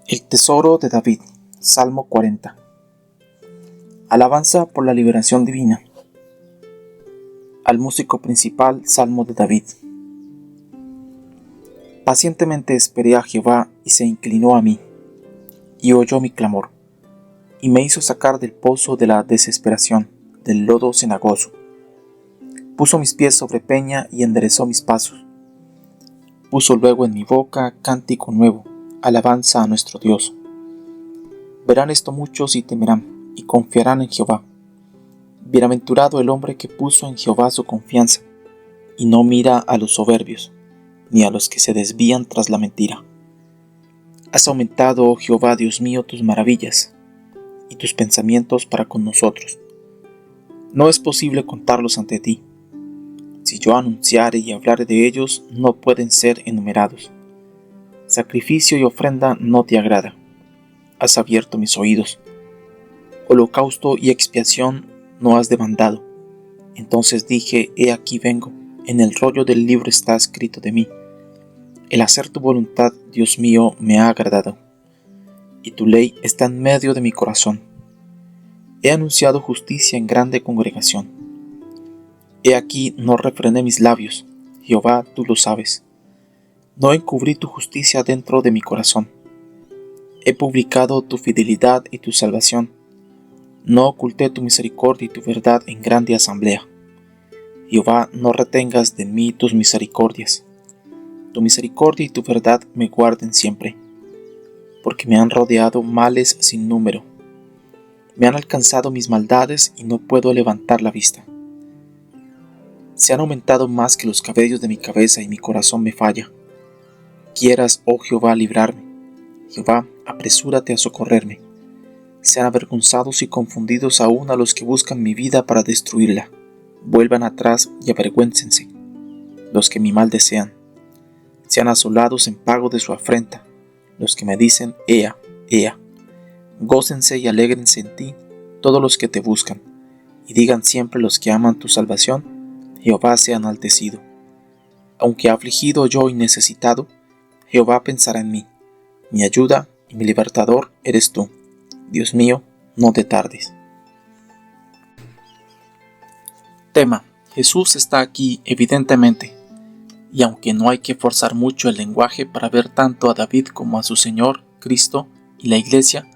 El tesoro de David, Salmo 40. Alabanza por la liberación divina. Al músico principal, Salmo de David. Pacientemente esperé a Jehová y se inclinó a mí, y oyó mi clamor, y me hizo sacar del pozo de la desesperación, del lodo cenagoso. Puso mis pies sobre peña y enderezó mis pasos. Puso luego en mi boca cántico nuevo, alabanza a nuestro Dios. Verán esto muchos y temerán, y confiarán en Jehová. Bienaventurado el hombre que puso en Jehová su confianza, y no mira a los soberbios, ni a los que se desvían tras la mentira. Has aumentado, oh Jehová, Dios mío, tus maravillas, y tus pensamientos para con nosotros. No es posible contarlos ante ti. Si yo anunciare y hablare de ellos, no pueden ser enumerados. Sacrificio y ofrenda no te agrada. Has abierto mis oídos. Holocausto y expiación no has demandado. Entonces dije, he aquí vengo, en el rollo del libro está escrito de mí. El hacer tu voluntad, Dios mío, me ha agradado, y tu ley está en medio de mi corazón. He anunciado justicia en grande congregación. He aquí no refrené mis labios, Jehová, tú lo sabes. No encubrí tu justicia dentro de mi corazón. He publicado tu fidelidad y tu salvación. No oculté tu misericordia y tu verdad en grande asamblea. Jehová, no retengas de mí tus misericordias. Tu misericordia y tu verdad me guarden siempre, porque me han rodeado males sin número. Me han alcanzado mis maldades y no puedo levantar la vista. Se han aumentado más que los cabellos de mi cabeza y mi corazón me falla. Quieras, oh Jehová, librarme. Jehová, apresúrate a socorrerme. Sean avergonzados y confundidos aún a los que buscan mi vida para destruirla. Vuelvan atrás y avergüéncense los que mi mal desean. Sean asolados en pago de su afrenta los que me dicen, Ea, Ea. Gócense y alégrense en ti todos los que te buscan, y digan siempre los que aman tu salvación, Jehová sea enaltecido. Aunque afligido yo y necesitado, Jehová pensará en mí. Mi ayuda y mi libertador eres tú. Dios mío, no te tardes. Tema: Jesús está aquí evidentemente, y aunque no hay que forzar mucho el lenguaje para ver tanto a David como a su Señor, Cristo y la Iglesia,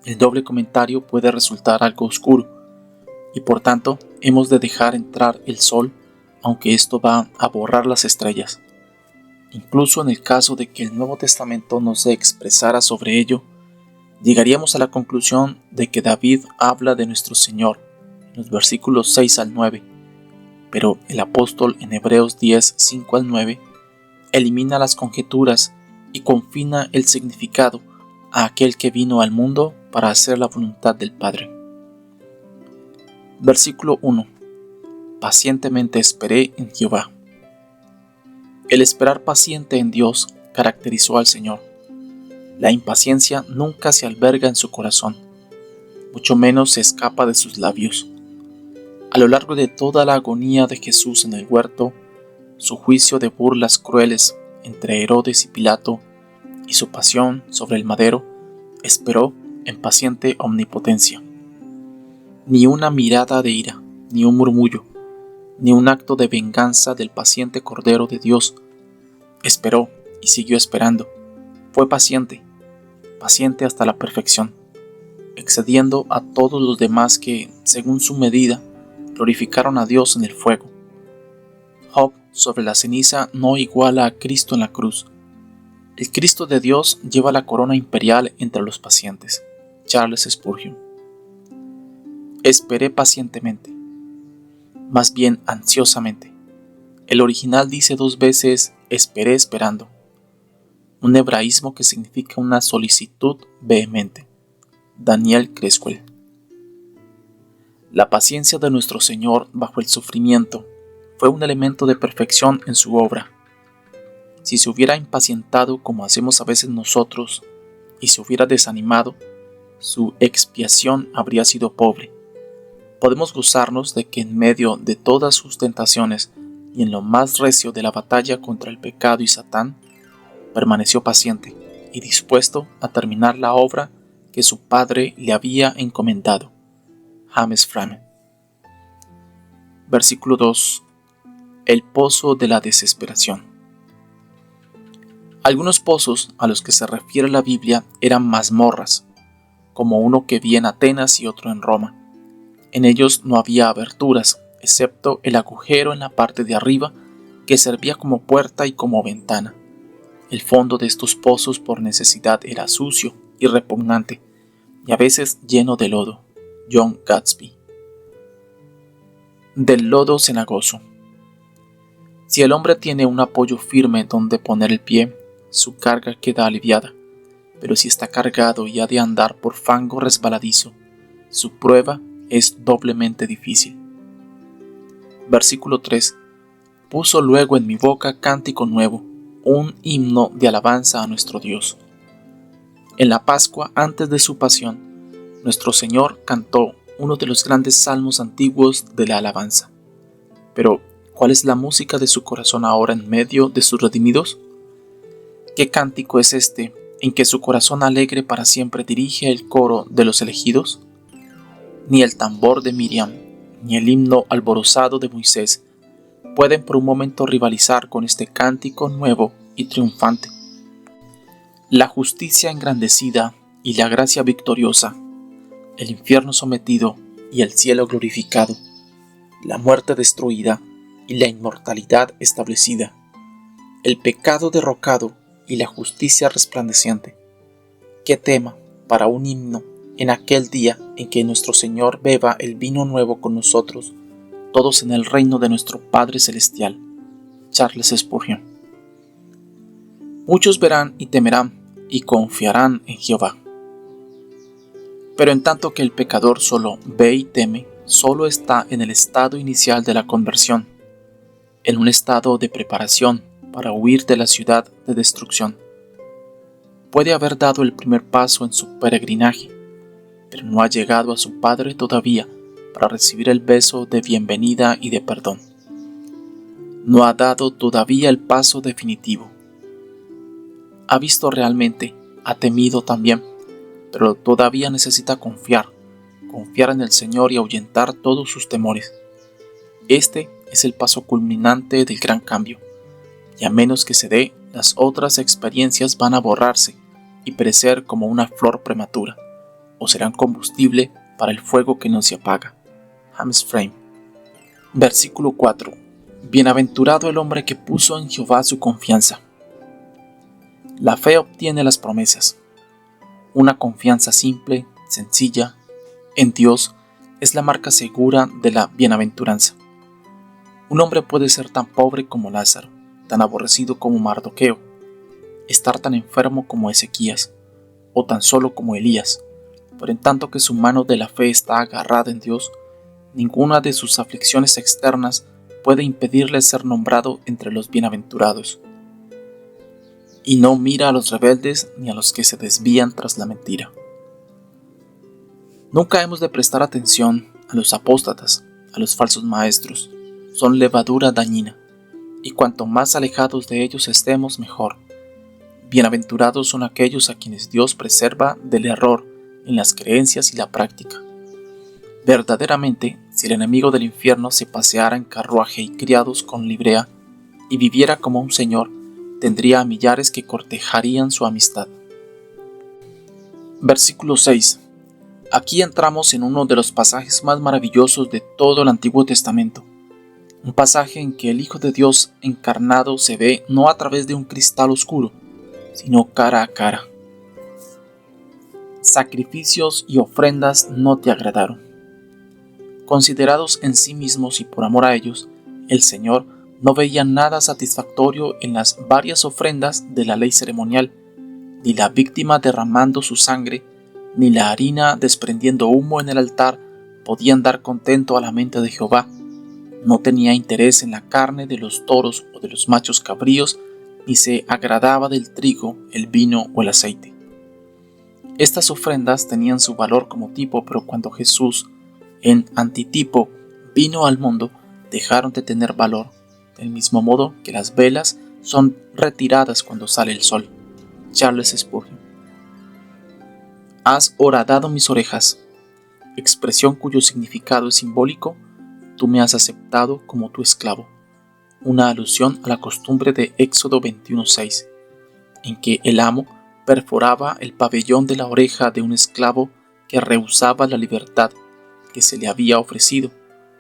el doble comentario puede resultar algo oscuro, y por tanto hemos de dejar entrar el sol, aunque esto va a borrar las estrellas. Incluso en el caso de que el Nuevo Testamento no se expresara sobre ello, llegaríamos a la conclusión de que David habla de nuestro Señor en los versículos 6 al 9, pero el apóstol en Hebreos 10, 5 al 9, elimina las conjeturas y confina el significado a aquel que vino al mundo para hacer la voluntad del Padre. Versículo 1. Pacientemente esperé en Jehová. El esperar paciente en Dios caracterizó al Señor. La impaciencia nunca se alberga en su corazón, mucho menos se escapa de sus labios. A lo largo de toda la agonía de Jesús en el huerto, su juicio de burlas crueles entre Herodes y Pilato y su pasión sobre el madero, esperó en paciente omnipotencia. Ni una mirada de ira, ni un murmullo, ni un acto de venganza del paciente Cordero de Dios. Esperó y siguió esperando. Fue paciente, paciente hasta la perfección, excediendo a todos los demás que, según su medida, glorificaron a Dios en el fuego. Job sobre la ceniza no iguala a Cristo en la cruz. El Cristo de Dios lleva la corona imperial entre los pacientes. Charles Spurgeon. Esperé pacientemente, más bien ansiosamente. El original dice 2 veces esperé esperando, un hebraísmo que significa una solicitud vehemente. Daniel Creswell. La paciencia de nuestro Señor bajo el sufrimiento fue un elemento de perfección en su obra. Si se hubiera impacientado como hacemos a veces nosotros y se hubiera desanimado, su expiación habría sido pobre. Podemos gozarnos de que en medio de todas sus tentaciones y en lo más recio de la batalla contra el pecado y Satán, permaneció paciente, y dispuesto a terminar la obra que su padre le había encomendado. James Framen. Versículo 2. El pozo de la desesperación. Algunos pozos a los que se refiere la Biblia eran mazmorras, como uno que vi en Atenas y otro en Roma. En ellos no había aberturas, excepto el agujero en la parte de arriba, que servía como puerta y como ventana. El fondo de estos pozos por necesidad era sucio y repugnante, y a veces lleno de lodo. John Gatsby. Del lodo cenagoso. Si el hombre tiene un apoyo firme donde poner el pie, su carga queda aliviada, pero si está cargado y ha de andar por fango resbaladizo, su prueba es doblemente difícil. Versículo 3. Puso luego en mi boca cántico nuevo, un himno de alabanza a nuestro Dios. En la Pascua, antes de su pasión, nuestro Señor cantó uno de los grandes salmos antiguos de la alabanza. Pero, ¿cuál es la música de su corazón ahora en medio de sus redimidos? ¿Qué cántico es este en que su corazón alegre para siempre dirige el coro de los elegidos? Ni el tambor de Miriam, ni el himno alborozado de Moisés pueden por un momento rivalizar con este cántico nuevo y triunfante. La justicia engrandecida y la gracia victoriosa, el infierno sometido y el cielo glorificado, la muerte destruida y la inmortalidad establecida, el pecado derrocado y la justicia resplandeciente. ¿Qué tema para un himno en aquel día en que nuestro Señor beba el vino nuevo con nosotros, todos en el reino de nuestro Padre Celestial? Charles Spurgeon. Muchos verán y temerán y confiarán en Jehová. Pero en tanto que el pecador solo ve y teme, solo está en el estado inicial de la conversión, en un estado de preparación para huir de la ciudad de destrucción. Puede haber dado el primer paso en su peregrinaje, pero no ha llegado a su Padre todavía para recibir el beso de bienvenida y de perdón. No ha dado todavía el paso definitivo. Ha visto realmente, ha temido también, pero todavía necesita confiar en el Señor y ahuyentar todos sus temores. Este es el paso culminante del gran cambio, y a menos que se dé, las otras experiencias van a borrarse y perecer como una flor prematura, o serán combustible para el fuego que no se apaga. James Framen. Versículo 4. Bienaventurado el hombre que puso en Jehová su confianza. La fe obtiene las promesas. Una confianza simple, sencilla, en Dios es la marca segura de la bienaventuranza. Un hombre puede ser tan pobre como Lázaro, tan aborrecido como Mardoqueo, estar tan enfermo como Ezequías, o tan solo como Elías, pero en tanto que su mano de la fe está agarrada en Dios, ninguna de sus aflicciones externas puede impedirle ser nombrado entre los bienaventurados. Y no mira a los rebeldes ni a los que se desvían tras la mentira. Nunca hemos de prestar atención a los apóstatas, a los falsos maestros. Son levadura dañina, y cuanto más alejados de ellos estemos, mejor. Bienaventurados son aquellos a quienes Dios preserva del error en las creencias y la práctica. Verdaderamente, si el enemigo del infierno se paseara en carruaje y criados con librea, y viviera como un señor, tendría a millares que cortejarían su amistad. Versículo 6. Aquí entramos en uno de los pasajes más maravillosos de todo el Antiguo Testamento. Un pasaje en que el Hijo de Dios encarnado se ve no a través de un cristal oscuro, sino cara a cara. Sacrificios y ofrendas no te agradaron. Considerados en sí mismos y por amor a ellos, el Señor no veía nada satisfactorio en las varias ofrendas de la ley ceremonial, ni la víctima derramando su sangre, ni la harina desprendiendo humo en el altar podían dar contento a la mente de Jehová. No tenía interés en la carne de los toros o de los machos cabríos, ni se agradaba del trigo, el vino o el aceite. Estas ofrendas tenían su valor como tipo, pero cuando Jesús, en antitipo, vino al mundo, dejaron de tener valor, del mismo modo que las velas son retiradas cuando sale el sol. Charles Spurgeon. Has horadado mis orejas, expresión cuyo significado es simbólico. Tú me has aceptado como tu esclavo, una alusión a la costumbre de Éxodo 21:6, en que el amo perforaba el pabellón de la oreja de un esclavo que rehusaba la libertad que se le había ofrecido,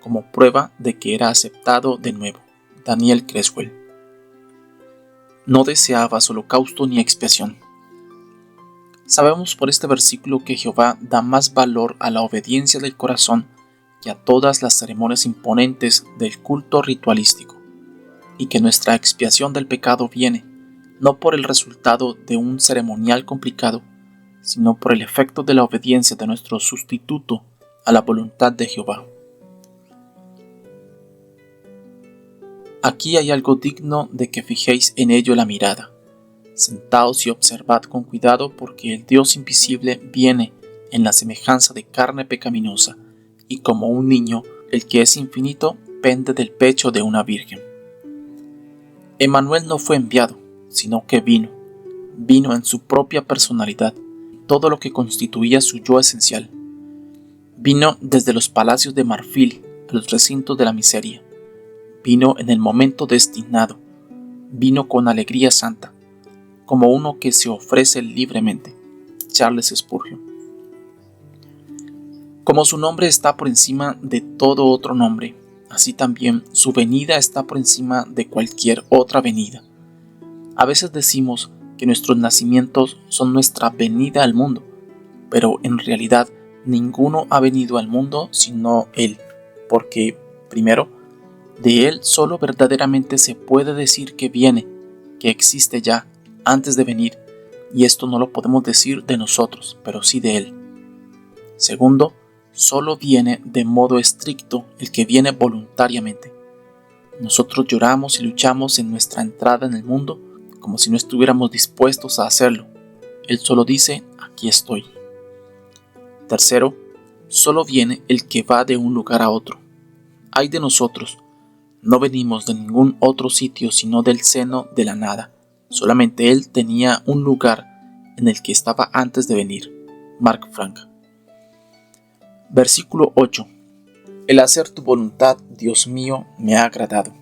como prueba de que era aceptado de nuevo. Daniel Creswell. No deseabas holocausto ni expiación. Sabemos por este versículo que Jehová da más valor a la obediencia del corazón que a todas las ceremonias imponentes del culto ritualístico, y que nuestra expiación del pecado viene no por el resultado de un ceremonial complicado, sino por el efecto de la obediencia de nuestro sustituto a la voluntad de Jehová. Aquí hay algo digno de que fijéis en ello la mirada. Sentaos y observad con cuidado, porque el Dios invisible viene en la semejanza de carne pecaminosa, y como un niño, el que es infinito, pende del pecho de una virgen. Emmanuel no fue enviado, sino que vino en su propia personalidad, todo lo que constituía su yo esencial. Vino desde los palacios de marfil a los recintos de la miseria. Vino en el momento destinado. Vino con alegría santa, como uno que se ofrece libremente. Charles Spurgeon. Como su nombre está por encima de todo otro nombre, así también su venida está por encima de cualquier otra venida. A veces decimos que nuestros nacimientos son nuestra venida al mundo, pero en realidad ninguno ha venido al mundo sino Él, porque, primero, de Él solo verdaderamente se puede decir que viene, que existe ya, antes de venir, y esto no lo podemos decir de nosotros, pero sí de Él. Segundo, solo viene de modo estricto el que viene voluntariamente. Nosotros lloramos y luchamos en nuestra entrada en el mundo como si no estuviéramos dispuestos a hacerlo. Él solo dice, aquí estoy. Tercero, solo viene el que va de un lugar a otro. Ay de nosotros, no venimos de ningún otro sitio sino del seno de la nada. Solamente Él tenía un lugar en el que estaba antes de venir. Mark Frank. Versículo 8. El hacer tu voluntad, Dios mío, me ha agradado.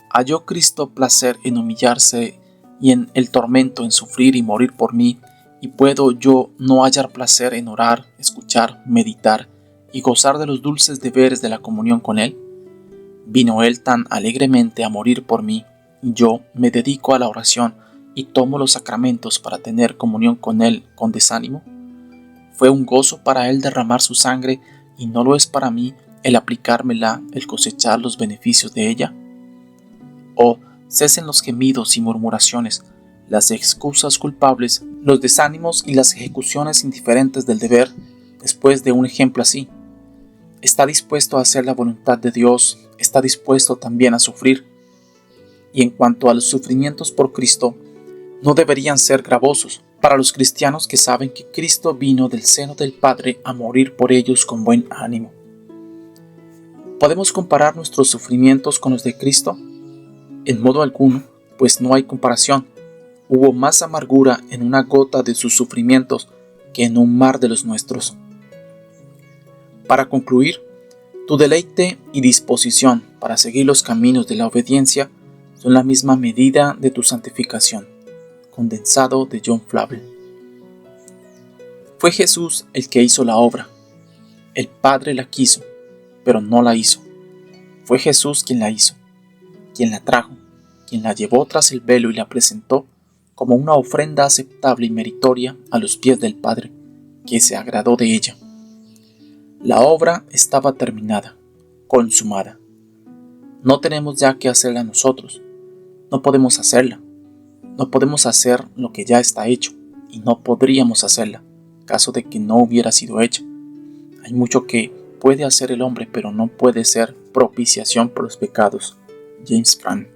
¿Halló Cristo placer en humillarse y en el tormento en sufrir y morir por mí? ¿Y puedo yo no hallar placer en orar, escuchar, meditar y gozar de los dulces deberes de la comunión con Él? Vino Él tan alegremente a morir por mí, y yo me dedico a la oración y tomo los sacramentos para tener comunión con Él con desánimo. ¿Fue un gozo para Él derramar su sangre y no lo es para mí el aplicármela, el cosechar los beneficios de ella? Oh, cesen los gemidos y murmuraciones, las excusas culpables, los desánimos y las ejecuciones indiferentes del deber después de un ejemplo así. Está dispuesto a hacer la voluntad de Dios, está dispuesto también a sufrir. Y en cuanto a los sufrimientos por Cristo, no deberían ser gravosos para los cristianos que saben que Cristo vino del seno del Padre a morir por ellos con buen ánimo. ¿Podemos comparar nuestros sufrimientos con los de Cristo? En modo alguno, pues no hay comparación. Hubo más amargura en una gota de sus sufrimientos que en un mar de los nuestros. Para concluir, tu deleite y disposición para seguir los caminos de la obediencia son la misma medida de tu santificación. Condensado de John Flavel. Fue Jesús el que hizo la obra. El Padre la quiso, pero no la hizo. Fue Jesús quien la hizo, quien la trajo, quien la llevó tras el velo y la presentó como una ofrenda aceptable y meritoria a los pies del Padre, que se agradó de ella. La obra estaba terminada, consumada. No tenemos ya que hacerla nosotros. No podemos hacerla. No podemos hacer lo que ya está hecho, y no podríamos hacerla, caso de que no hubiera sido hecha. Hay mucho que puede hacer el hombre, pero no puede ser propiciación por los pecados. James Frank.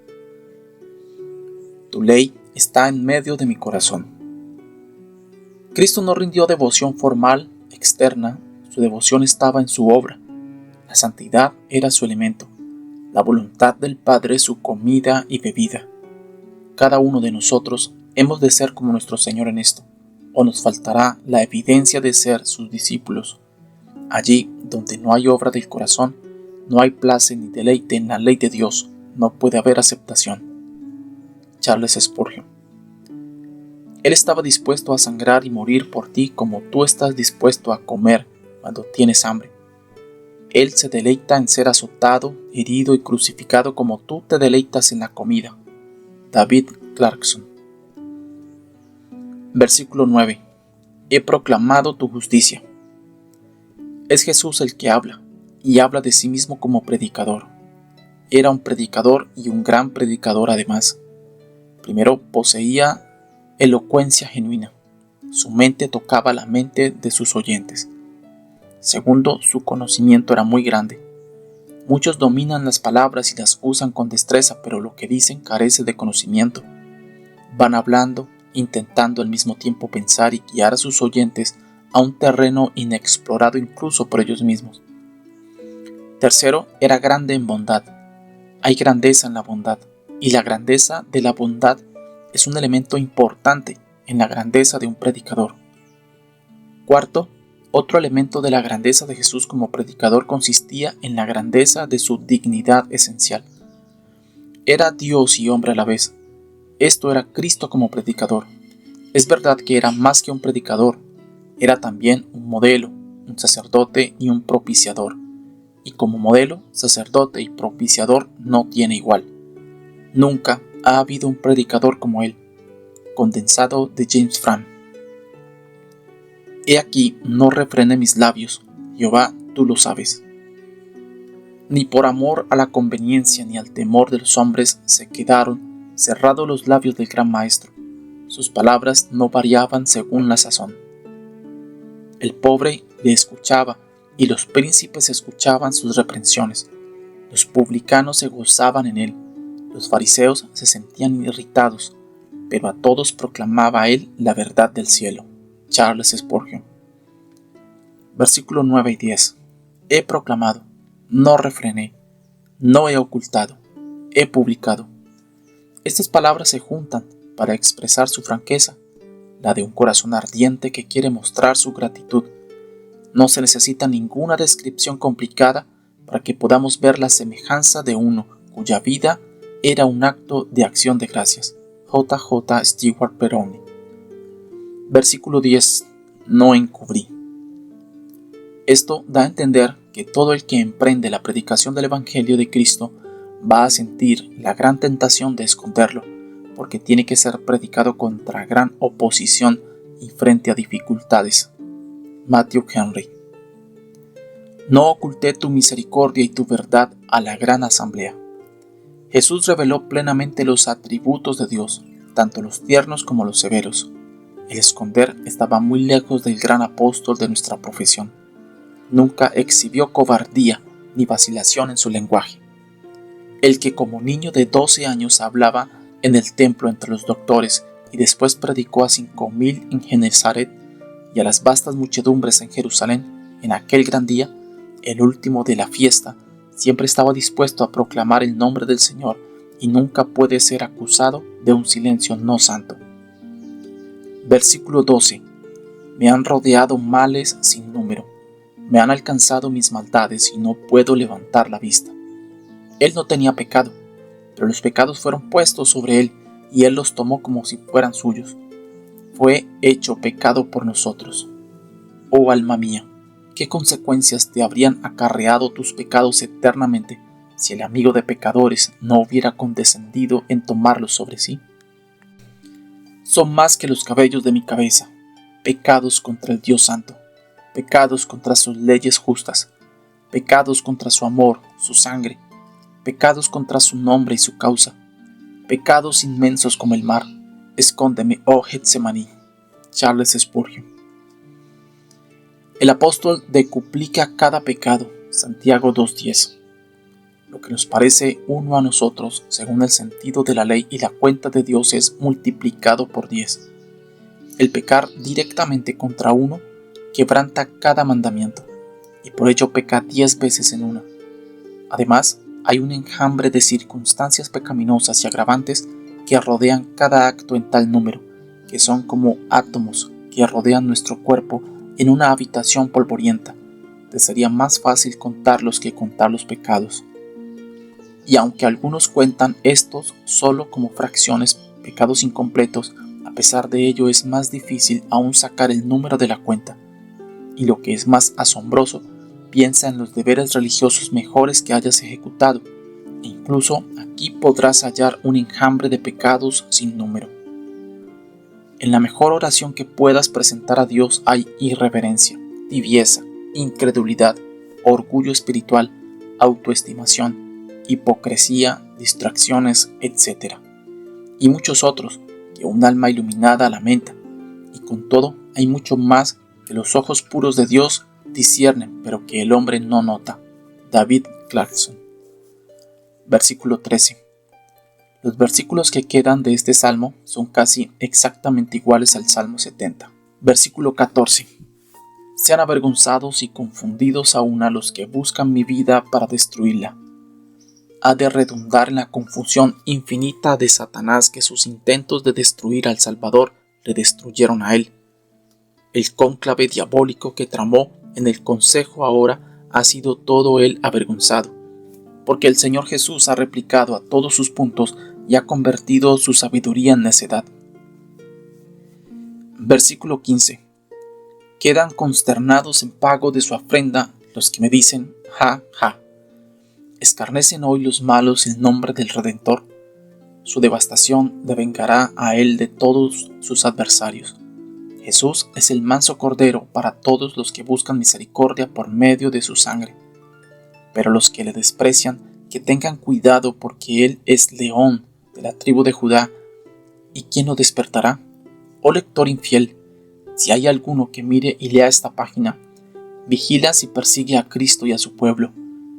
Tu ley está en medio de mi corazón. Cristo no rindió devoción formal, externa, su devoción estaba en su obra. La santidad era su elemento, la voluntad del Padre su comida y bebida. Cada uno de nosotros Hemos de ser como nuestro Señor en esto, o nos faltará la evidencia de ser sus discípulos. Allí donde no hay obra del corazón, no hay placer ni deleite en la ley de Dios, no puede haber aceptación. Charles Spurgeon. Él estaba dispuesto a sangrar y morir por ti como tú estás dispuesto a comer cuando tienes hambre. Él se deleita en ser azotado, herido y crucificado como tú te deleitas en la comida. David Clarkson. Versículo 9. He proclamado tu justicia. Es Jesús el que habla, y habla de sí mismo como predicador. Era un predicador y un gran predicador además. Primero, poseía elocuencia genuina. Su mente tocaba la mente de sus oyentes. Segundo, su conocimiento era muy grande. Muchos dominan las palabras y las usan con destreza, pero lo que dicen carece de conocimiento. Van hablando, intentando al mismo tiempo pensar y guiar a sus oyentes a un terreno inexplorado incluso por ellos mismos. Tercero, era grande en bondad. Hay grandeza en la bondad, y la grandeza de la bondad es un elemento importante en la grandeza de un predicador. Cuarto, otro elemento de la grandeza de Jesús como predicador consistía en la grandeza de su dignidad esencial. Era Dios y hombre a la vez. Esto era Cristo como predicador. Es verdad que era más que un predicador, era también un modelo, un sacerdote y un propiciador. Y como modelo, sacerdote y propiciador no tiene igual. Nunca ha habido un predicador como él. Condensado de James Franck. He aquí, no refrené mis labios, Jehová, tú lo sabes. Ni por amor a la conveniencia ni al temor de los hombres se quedaron cerrados los labios del gran maestro. Sus palabras no variaban según la sazón. El pobre le escuchaba y los príncipes escuchaban sus reprensiones. Los publicanos se gozaban en él. Los fariseos se sentían irritados, pero a todos proclamaba él la verdad del cielo. Charles Spurgeon. Versículo 9 y 10. He proclamado, no refrené, no he ocultado, he publicado. Estas palabras se juntan para expresar su franqueza, la de un corazón ardiente que quiere mostrar su gratitud. No se necesita ninguna descripción complicada para que podamos ver la semejanza de uno cuya vida era un acto de acción de gracias. J. J. Stewart Peroni. Versículo 10. No encubrí. Esto da a entender que todo el que emprende la predicación del Evangelio de Cristo va a sentir la gran tentación de esconderlo, porque tiene que ser predicado contra gran oposición y frente a dificultades. Matthew Henry. No oculté tu misericordia y tu verdad a la gran asamblea. Jesús reveló plenamente los atributos de Dios, tanto los tiernos como los severos. El esconder estaba muy lejos del gran apóstol de nuestra profesión. Nunca exhibió cobardía ni vacilación en su lenguaje. El que como niño de 12 años hablaba en el templo entre los doctores y después predicó a 5,000 en Genezaret y a las vastas muchedumbres en Jerusalén en aquel gran día, el último de la fiesta, siempre estaba dispuesto a proclamar el nombre del Señor y nunca puede ser acusado de un silencio no santo. Versículo 12. Me han rodeado males sin número. Me han alcanzado mis maldades y no puedo levantar la vista. Él no tenía pecado, pero los pecados fueron puestos sobre él y él los tomó como si fueran suyos. Fue hecho pecado por nosotros. Oh alma mía, ¿qué consecuencias te habrían acarreado tus pecados eternamente si el amigo de pecadores no hubiera condescendido en tomarlos sobre sí? Son más que los cabellos de mi cabeza, pecados contra el Dios Santo, pecados contra sus leyes justas, pecados contra su amor, su sangre, pecados contra su nombre y su causa, pecados inmensos como el mar. Escóndeme, oh Getsemaní. Charles Spurgeon. El apóstol decuplica cada pecado. Santiago 2:10. Lo que nos parece uno a nosotros, según el sentido de la ley y la cuenta de Dios, es multiplicado por 10. El pecar directamente contra uno quebranta cada mandamiento, y por ello peca 10 veces en una. Además, hay un enjambre de circunstancias pecaminosas y agravantes que rodean cada acto en tal número, que son como átomos que rodean nuestro cuerpo en una habitación polvorienta. Te sería más fácil contarlos que contar los pecados. Y aunque algunos cuentan estos solo como fracciones, pecados incompletos, a pesar de ello es más difícil aún sacar el número de la cuenta. Y lo que es más asombroso, piensa en los deberes religiosos mejores que hayas ejecutado, e incluso aquí podrás hallar un enjambre de pecados sin número. En la mejor oración que puedas presentar a Dios hay irreverencia, tibieza, incredulidad, orgullo espiritual, autoestimación, hipocresía, distracciones, etc. Y muchos otros que un alma iluminada lamenta, y con todo hay mucho más que los ojos puros de Dios disciernen, pero que el hombre no nota. David Clarkson. Versículo 13. Los versículos que quedan de este salmo son casi exactamente iguales al Salmo 70. Versículo 14. Sean avergonzados y confundidos aún a los que buscan mi vida para destruirla. Ha de redundar en la confusión infinita de Satanás que sus intentos de destruir al Salvador le destruyeron a él. El cónclave diabólico que tramó en el consejo ahora ha sido todo él avergonzado, porque el Señor Jesús ha replicado a todos sus puntos y ha convertido su sabiduría en necedad. Versículo 15. Quedan consternados en pago de su afrenta los que me dicen, ja, ja. Escarnecen hoy los malos el nombre del Redentor. Su devastación devengará a él de todos sus adversarios. Jesús es el manso cordero para todos los que buscan misericordia por medio de su sangre. Pero los que le desprecian, que tengan cuidado porque él es león de la tribu de Judá. ¿Y quién lo despertará? Oh lector infiel, si hay alguno que mire y lea esta página, vigila si persigue a Cristo y a su pueblo,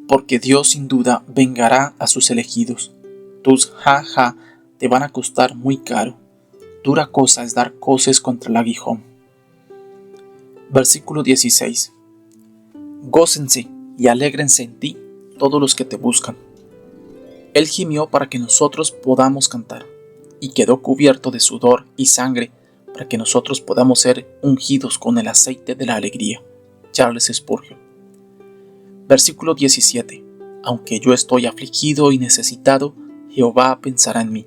porque Dios sin duda vengará a sus elegidos. Tus ja te van a costar muy caro. Dura cosa es dar coces contra el aguijón. Versículo 16. Gócense y alégrense en ti todos los que te buscan. Él gimió para que nosotros podamos cantar, y quedó cubierto de sudor y sangre para que nosotros podamos ser ungidos con el aceite de la alegría. Charles Spurgeon. Versículo 17. Aunque yo estoy afligido y necesitado, Jehová pensará en mí.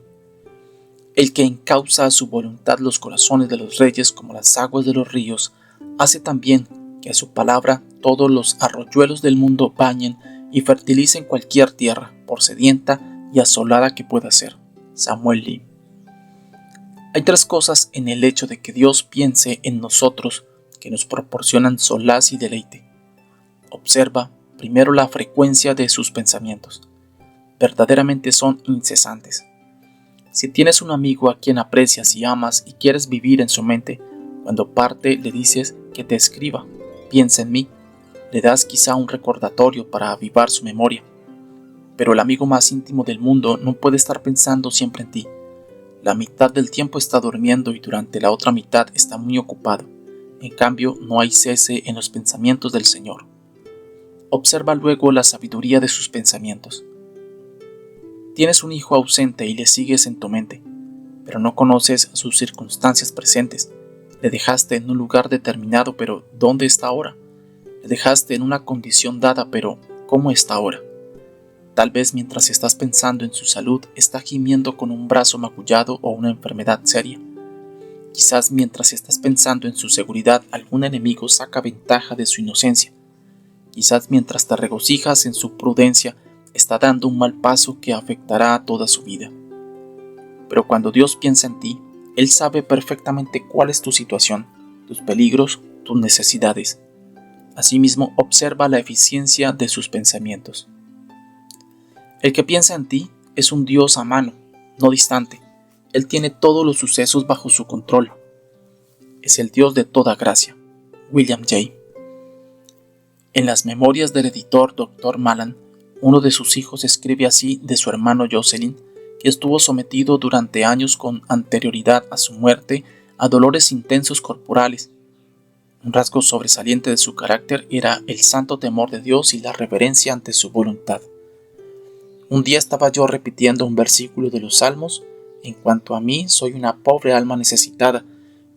El que encausa a su voluntad los corazones de los reyes como las aguas de los ríos, hace también que a su palabra todos los arroyuelos del mundo bañen y fertilicen cualquier tierra, por sedienta y asolada que pueda ser. Samuel Lee. Hay tres cosas en el hecho de que Dios piense en nosotros que nos proporcionan solaz y deleite. Observa primero la frecuencia de sus pensamientos. Verdaderamente son incesantes. Si tienes un amigo a quien aprecias y amas y quieres vivir en su mente, cuando parte le dices que te escriba, piensa en mí, le das quizá un recordatorio para avivar su memoria. Pero el amigo más íntimo del mundo no puede estar pensando siempre en ti. La mitad del tiempo está durmiendo y durante la otra mitad está muy ocupado. En cambio, no hay cese en los pensamientos del Señor. Observa luego la sabiduría de sus pensamientos. Tienes un hijo ausente y le sigues en tu mente, pero no conoces sus circunstancias presentes. Le dejaste en un lugar determinado, pero ¿dónde está ahora? Le dejaste en una condición dada, pero ¿cómo está ahora? Tal vez mientras estás pensando en su salud, está gimiendo con un brazo magullado o una enfermedad seria. Quizás mientras estás pensando en su seguridad, algún enemigo saca ventaja de su inocencia. Quizás mientras te regocijas en su prudencia, está dando un mal paso que afectará a toda su vida. Pero cuando Dios piensa en ti, Él sabe perfectamente cuál es tu situación, tus peligros, tus necesidades. Asimismo, observa la eficiencia de sus pensamientos. El que piensa en ti es un Dios a mano, no distante. Él tiene todos los sucesos bajo su control. Es el Dios de toda gracia. William J. En las memorias del editor Dr. Malan, uno de sus hijos escribe así de su hermano Jocelyn, que estuvo sometido durante años con anterioridad a su muerte a dolores intensos corporales. Un rasgo sobresaliente de su carácter era el santo temor de Dios y la reverencia ante su voluntad. Un día estaba yo repitiendo un versículo de los Salmos. En cuanto a mí, soy una pobre alma necesitada,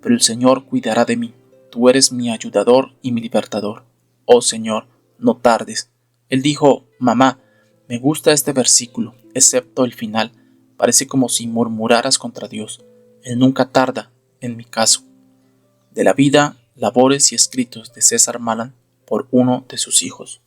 pero el Señor cuidará de mí. Tú eres mi ayudador y mi libertador. Oh Señor, no tardes. Él dijo: mamá, me gusta este versículo, excepto el final. Parece como si murmuraras contra Dios. Él nunca tarda, en mi caso. De la vida, labores y escritos de César Malan por uno de sus hijos.